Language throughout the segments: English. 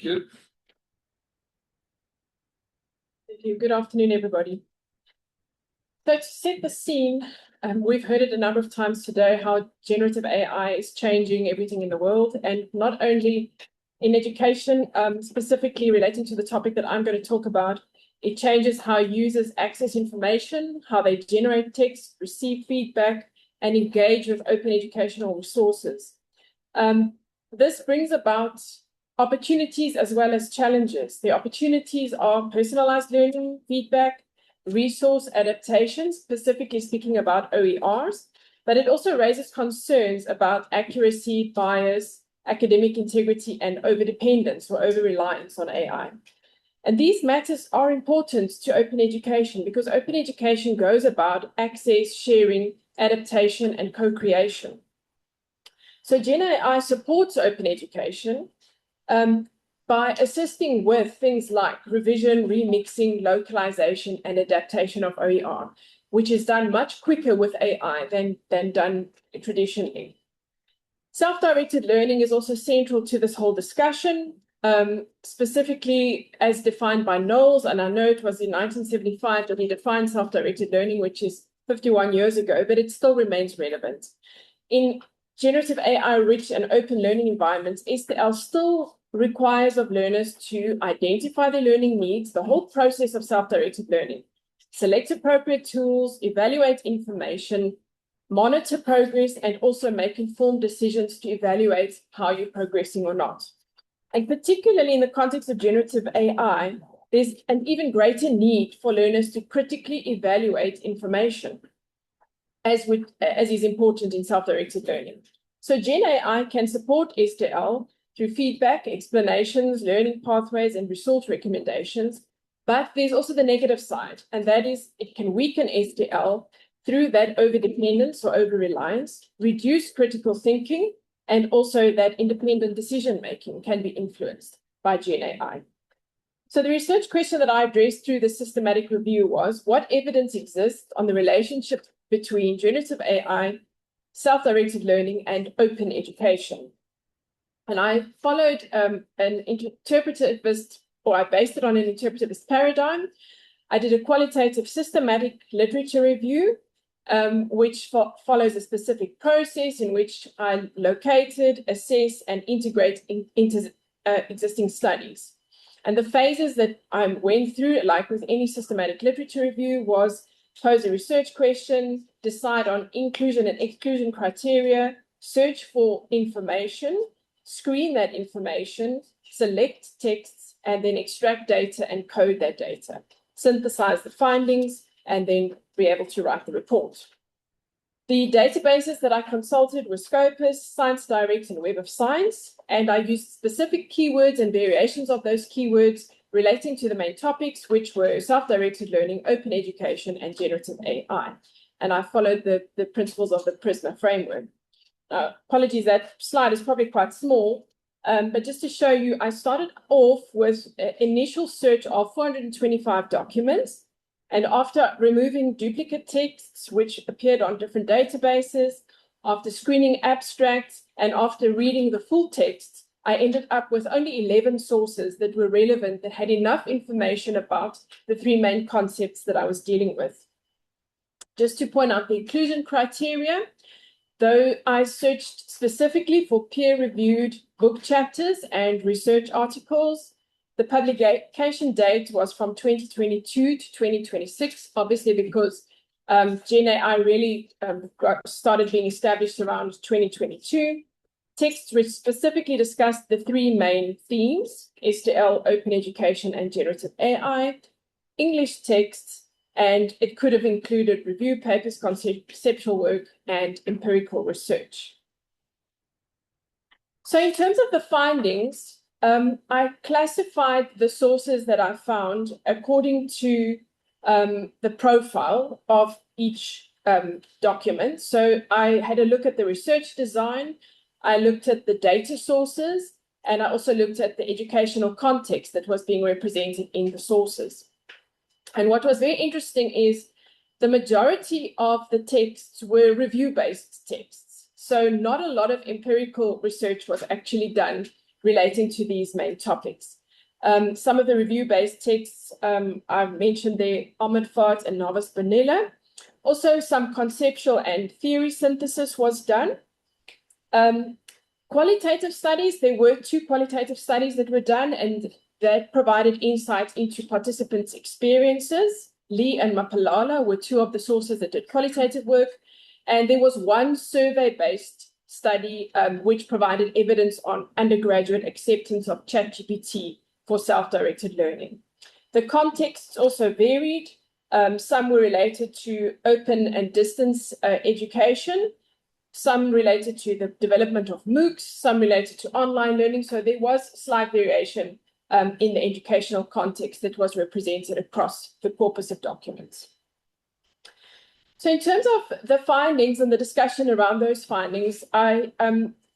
Thank you. Thank you. Good afternoon, everybody. So to set the scene, we've heard it a number of times today how generative AI is changing everything in the world, and not only in education, specifically relating to the topic that I'm going to talk about. It changes how users access information, how they generate text, receive feedback, and engage with open educational resources. This brings about opportunities as well as challenges. The opportunities are personalized learning, feedback, resource adaptation, specifically speaking about OERs, but it also raises concerns about accuracy, bias, academic integrity, and overdependence or over-reliance on AI. And these matters are important to open education because open education goes about access, sharing, adaptation, and co-creation. So Gen AI supports open education by assisting with things like revision, remixing, localization, and adaptation of OER, which is done much quicker with AI than done traditionally. Self-directed learning is also central to this whole discussion, specifically as defined by Knowles, and I know it was in 1975 that he defined self-directed learning, which is 51 years ago, but it still remains relevant. In generative AI-rich and open learning environments, SDL still requires of learners to identify their learning needs, the whole process of self-directed learning, select appropriate tools, evaluate information, monitor progress, and also make informed decisions to evaluate how you're progressing or not. And particularly in the context of generative AI, there's an even greater need for learners to critically evaluate information, as is important in self-directed learning. So Gen AI can support SDL through feedback, explanations, learning pathways, and resource recommendations. But there's also the negative side, and that is it can weaken SDL through that overdependence or over-reliance, reduce critical thinking, and also that independent decision-making can be influenced by Gen AI. So the research question that I addressed through the systematic review was, what evidence exists on the relationship between generative AI, self-directed learning, and open education? And I followed an interpretivist, or I based it on an interpretivist paradigm. I did a qualitative systematic literature review, which follows a specific process in which I located, assess, and integrate into existing studies. And the phases that I went through, like with any systematic literature review, was pose a research question, decide on inclusion and exclusion criteria, search for information, screen that information, select texts, and then extract data and code that data, synthesize the findings, and then be able to write the report. The databases that I consulted were Scopus, ScienceDirect, and Web of Science, and I used specific keywords and variations of those keywords relating to the main topics, which were self-directed learning, open education, and generative AI. And I followed the principles of the PRISMA framework. Apologies, that slide is probably quite small, but just to show you, I started off with an initial search of 425 documents. And after removing duplicate texts, which appeared on different databases, after screening abstracts, and after reading the full text, I ended up with only 11 sources that were relevant, that had enough information about the three main concepts that I was dealing with. Just to point out the inclusion criteria, though I searched specifically for peer-reviewed book chapters and research articles, the publication date was from 2022 to 2026, obviously because Gen AI really started being established around 2022. Texts which specifically discussed the three main themes, SDL, open education, and generative AI, English texts, and it could have included review papers, conceptual work, and empirical research. So in terms of the findings, I classified the sources that I found according to the profile of each document. So I had a look at the research design, I looked at the data sources, and I also looked at the educational context that was being represented in the sources. And what was very interesting is the majority of the texts were review-based texts. So not a lot of empirical research was actually done relating to these main topics. Some of the review-based texts I've mentioned there, Omidfart and Novis Bonilla. Also, some conceptual and theory synthesis was done. Qualitative studies, there were 2 qualitative studies that were done, and that provided insight into participants' experiences. Lee and Mapalala were 2 of the sources that did qualitative work. And there was 1 survey-based study which provided evidence on undergraduate acceptance of ChatGPT for self-directed learning. The contexts also varied. Some were related to open and distance education, some related to the development of MOOCs, some related to online learning. So there was slight variation in the educational context that was represented across the corpus of documents. So in terms of the findings and the discussion around those findings, I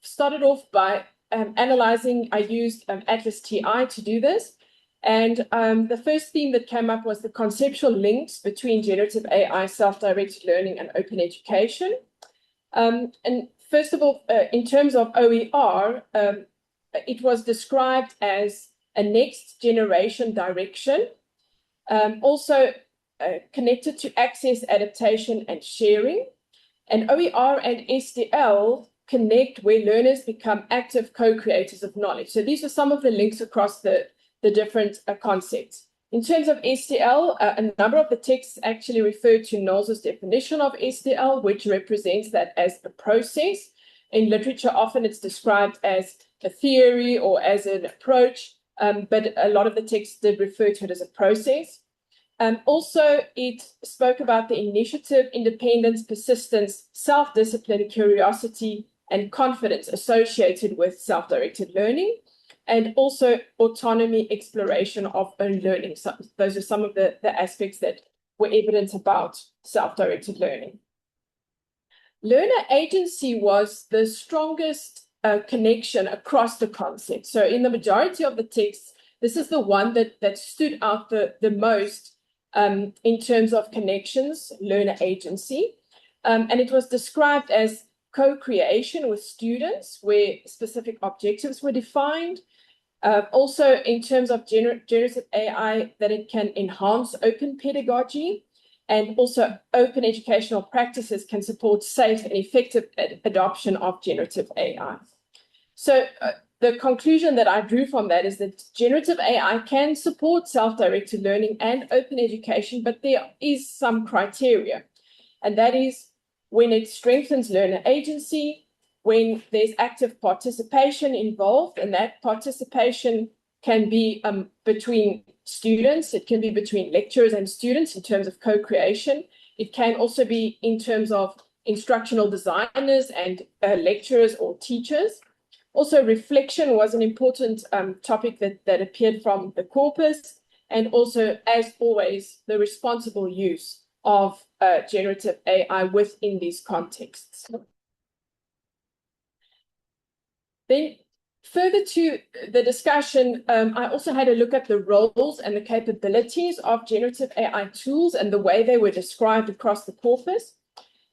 started off by analyzing. I used Atlas TI to do this. And the first theme that came up was the conceptual links between generative AI, self-directed learning, and open education. And first of all, in terms of OER, it was described as a next generation direction, also connected to access, adaptation, and sharing. And OER and SDL connect where learners become active co-creators of knowledge. So these are some of the links across the different concepts. In terms of SDL, a number of the texts actually refer to Knowles' definition of SDL, which represents that as a process. In literature, often it's described as a theory or as an approach, but a lot of the texts did refer to it as a process. Also, it spoke about the initiative, independence, persistence, self-discipline, curiosity, and confidence associated with self-directed learning, and also autonomy, exploration of own learning. So those are some of the aspects that were evident about self-directed learning. Learner agency was the strongest connection across the concept. So in the majority of the texts, this is the one that stood out the most in terms of connections, learner agency. And it was described as co-creation with students where specific objectives were defined. Also, in terms of generative AI, that it can enhance open pedagogy, and also open educational practices can support safe and effective adoption of generative AI. So the conclusion that I drew from that is that generative AI can support self-directed learning and open education, but there is some criteria, and that is when it strengthens learner agency, when there's active participation involved, and that participation can be between students, it can be between lecturers and students in terms of co-creation. It can also be in terms of instructional designers and lecturers or teachers. Also, reflection was an important topic that appeared from the corpus, and also, as always, the responsible use of generative AI within these contexts. Then, further to the discussion, I also had a look at the roles and the capabilities of generative AI tools and the way they were described across the corpus.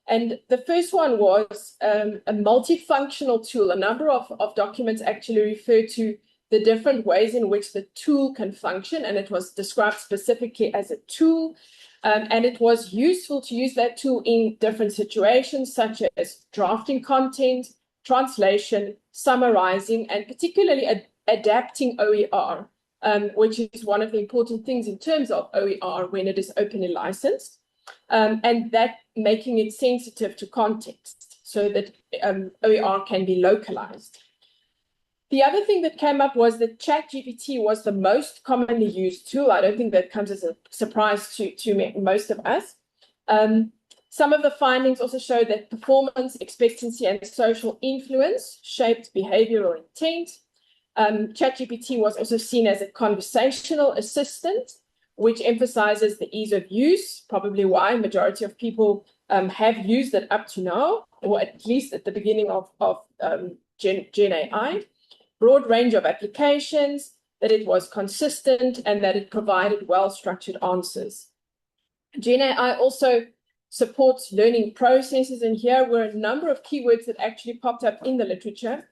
And the first one was a multifunctional tool. A number of documents actually refer to the different ways in which the tool can function, and it was described specifically as a tool. And it was useful to use that tool in different situations, such as drafting content, translation, summarizing, and particularly adapting OER, which is one of the important things in terms of OER when it is openly licensed, and that making it sensitive to context so that OER can be localized. The other thing that came up was that ChatGPT was the most commonly used tool. I don't think that comes as a surprise to most of us. Some of the findings also show that performance, expectancy, and social influence shaped behavioral intent. ChatGPT was also seen as a conversational assistant, which emphasizes the ease of use, probably why a majority of people have used it up to now, or at least at the beginning of Gen AI. Broad range of applications, that it was consistent, and that it provided well-structured answers. Gen AI also supports learning processes, and here were a number of keywords that actually popped up in the literature.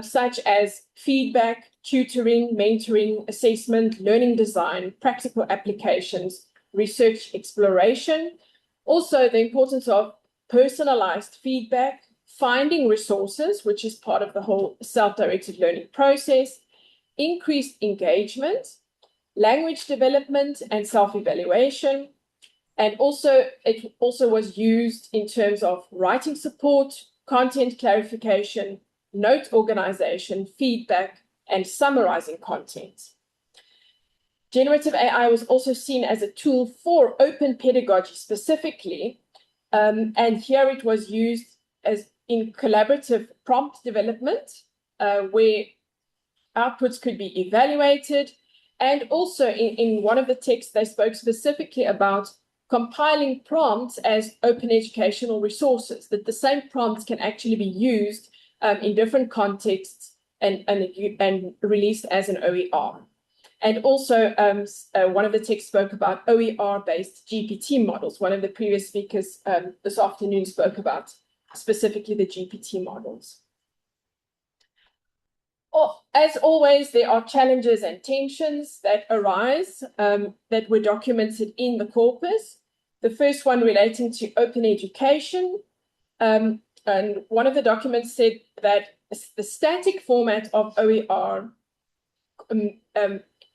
such as feedback, tutoring, mentoring, assessment, learning design, practical applications, research exploration. Also, the importance of personalized feedback, finding resources, which is part of the whole self-directed learning process, increased engagement, language development and self-evaluation. And also, it also was used in terms of writing support, content clarification, note organization, feedback, and summarizing content. Generative AI was also seen as a tool for open pedagogy specifically, and here it was used as in collaborative prompt development, where outputs could be evaluated. And also in one of the texts, they spoke specifically about compiling prompts as open educational resources, that the same prompts can actually be used in different contexts and released as an OER. And also one of the texts spoke about OER-based GPT models. One of the previous speakers this afternoon spoke about specifically the GPT models. As always, there are challenges and tensions that arise that were documented in the corpus. The first one relating to open education. And one of the documents said that the static format of OER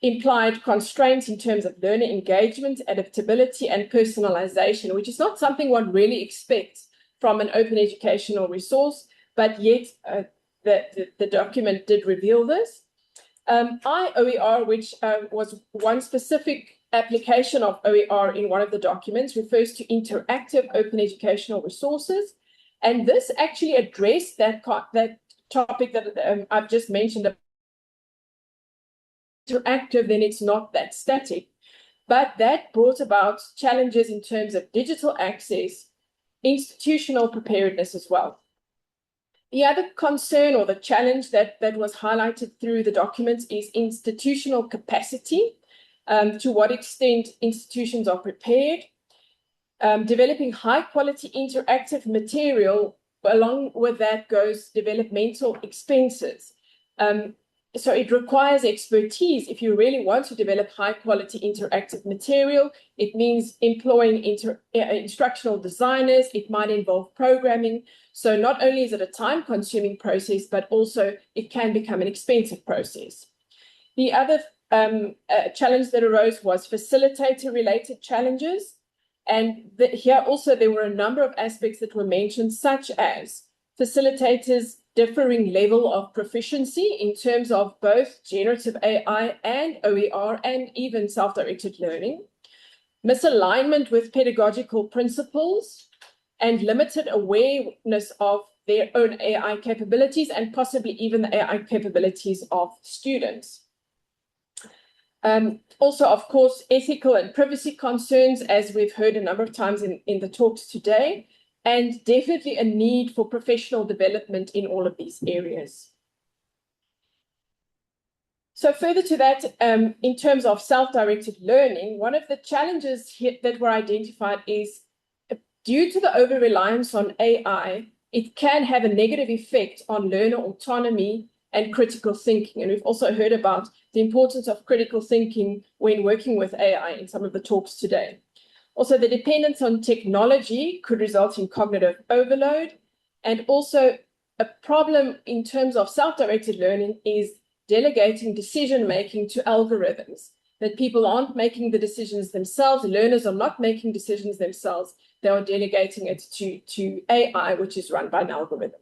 implied constraints in terms of learner engagement, adaptability, and personalization, which is not something one really expects from an open educational resource, but yet the document did reveal this. IOER, which was one specific application of OER in one of the documents, refers to interactive open educational resources. And this actually addressed that topic that I've just mentioned. Interactive, then it's not that static. But that brought about challenges in terms of digital access, institutional preparedness as well. The other concern or the challenge that was highlighted through the documents is institutional capacity, to what extent institutions are prepared. Developing high quality interactive material, along with that goes developmental expenses. So it requires expertise. If you really want to develop high quality interactive material, it means employing instructional designers. It might involve programming. So not only is it a time consuming process, but also it can become an expensive process. The other challenge that arose was facilitator related challenges. And here also there were a number of aspects that were mentioned, such as facilitators' differing level of proficiency in terms of both generative AI and OER and even self-directed learning, misalignment with pedagogical principles, and limited awareness of their own AI capabilities and possibly even the AI capabilities of students. Also, of course, ethical and privacy concerns, as we've heard a number of times in the talks today, and definitely a need for professional development in all of these areas. So further to that, in terms of self-directed learning, one of the challenges here that were identified is due to the over-reliance on AI, it can have a negative effect on learner autonomy and critical thinking. And we've also heard about the importance of critical thinking when working with AI in some of the talks today. Also, the dependence on technology could result in cognitive overload. And also a problem in terms of self-directed learning is delegating decision-making to algorithms, that people aren't making the decisions themselves, learners are not making decisions themselves, they are delegating it to AI, which is run by an algorithm.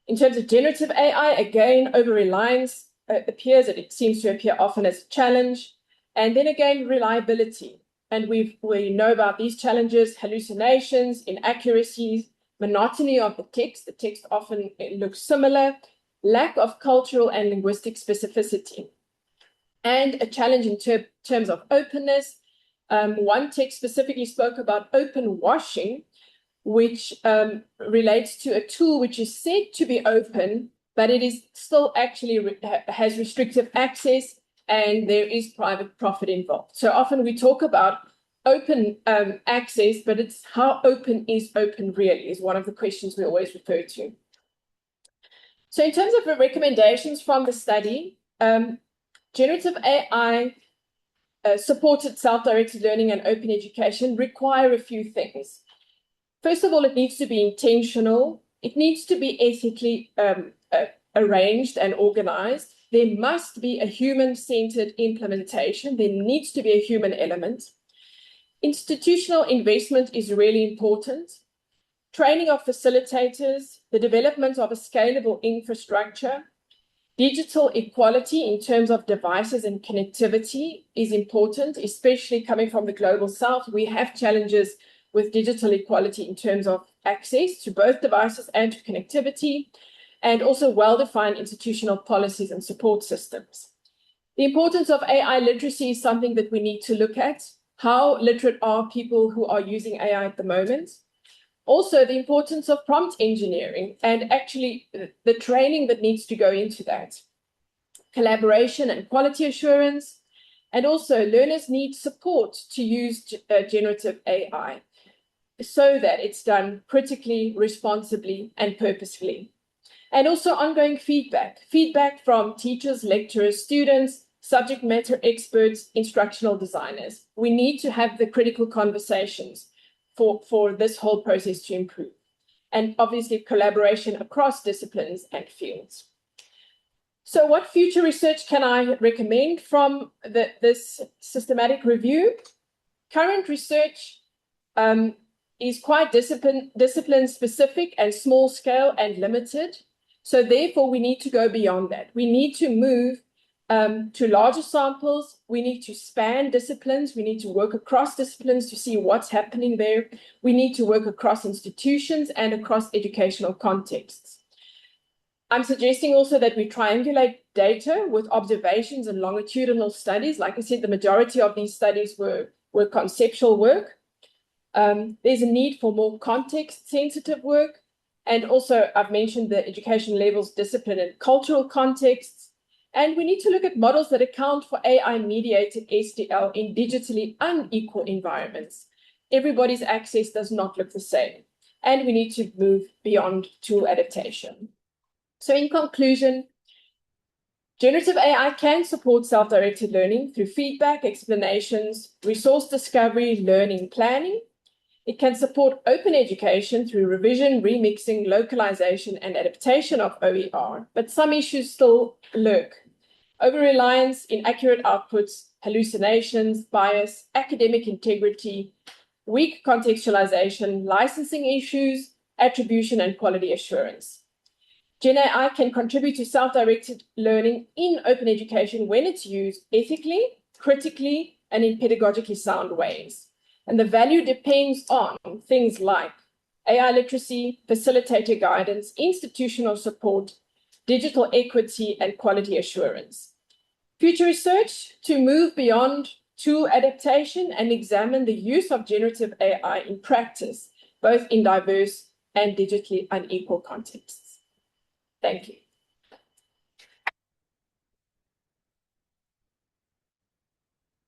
In terms of generative AI, again, over-reliance it seems to appear often as a challenge. And then again, reliability. And we know about these challenges: hallucinations, inaccuracies, monotony of the text. The text often looks similar, lack of cultural and linguistic specificity, and a challenge in terms of openness. One text specifically spoke about open washing, which relates to a tool which is said to be open, but it is still actually has restrictive access, and there is private profit involved. So often we talk about open access, but it's how open is open really, is one of the questions we always refer to. So in terms of the recommendations from the study, generative AI supported self-directed learning and open education require a few things. First of all, it needs to be intentional. It needs to be ethically arranged and organized. There must be a human-centered implementation. There needs to be a human element. Institutional investment is really important. Training of facilitators, the development of a scalable infrastructure, digital equality in terms of devices and connectivity is important, especially coming from the global south. We have challenges with digital equality in terms of access to both devices and to connectivity, and also well-defined institutional policies and support systems. The importance of AI literacy is something that we need to look at. How literate are people who are using AI at the moment? Also, the importance of prompt engineering and actually the training that needs to go into that. Collaboration and quality assurance. And also, learners need support to use generative AI so that it's done critically, responsibly, and purposefully. And also ongoing feedback from teachers, lecturers, students, subject matter experts, instructional designers. We need to have the critical conversations for this whole process to improve. And obviously collaboration across disciplines and fields. So what future research can I recommend from this systematic review? Current research is quite discipline specific and small scale and limited. So therefore we need to go beyond that. We need to move to larger samples. We need to span disciplines. We need to work across disciplines to see what's happening there. We need to work across institutions and across educational contexts. I'm suggesting also that we triangulate data with observations and longitudinal studies. Like I said, the majority of these studies were conceptual work. There's a need for more context-sensitive work. And also, I've mentioned the education levels, discipline, and cultural contexts. And we need to look at models that account for AI-mediated SDL in digitally unequal environments. Everybody's access does not look the same. And we need to move beyond tool adaptation. So in conclusion, generative AI can support self-directed learning through feedback, explanations, resource discovery, learning planning. It can support open education through revision, remixing, localization, and adaptation of OER, but some issues still lurk. Over-reliance, inaccurate outputs, hallucinations, bias, academic integrity, weak contextualization, licensing issues, attribution, and quality assurance. Gen AI can contribute to self-directed learning in open education when it's used ethically, critically, and in pedagogically sound ways. And the value depends on things like AI literacy, facilitator guidance, institutional support, digital equity, and quality assurance. Future research to move beyond tool adaptation and examine the use of generative AI in practice, both in diverse and digitally unequal contexts. Thank you.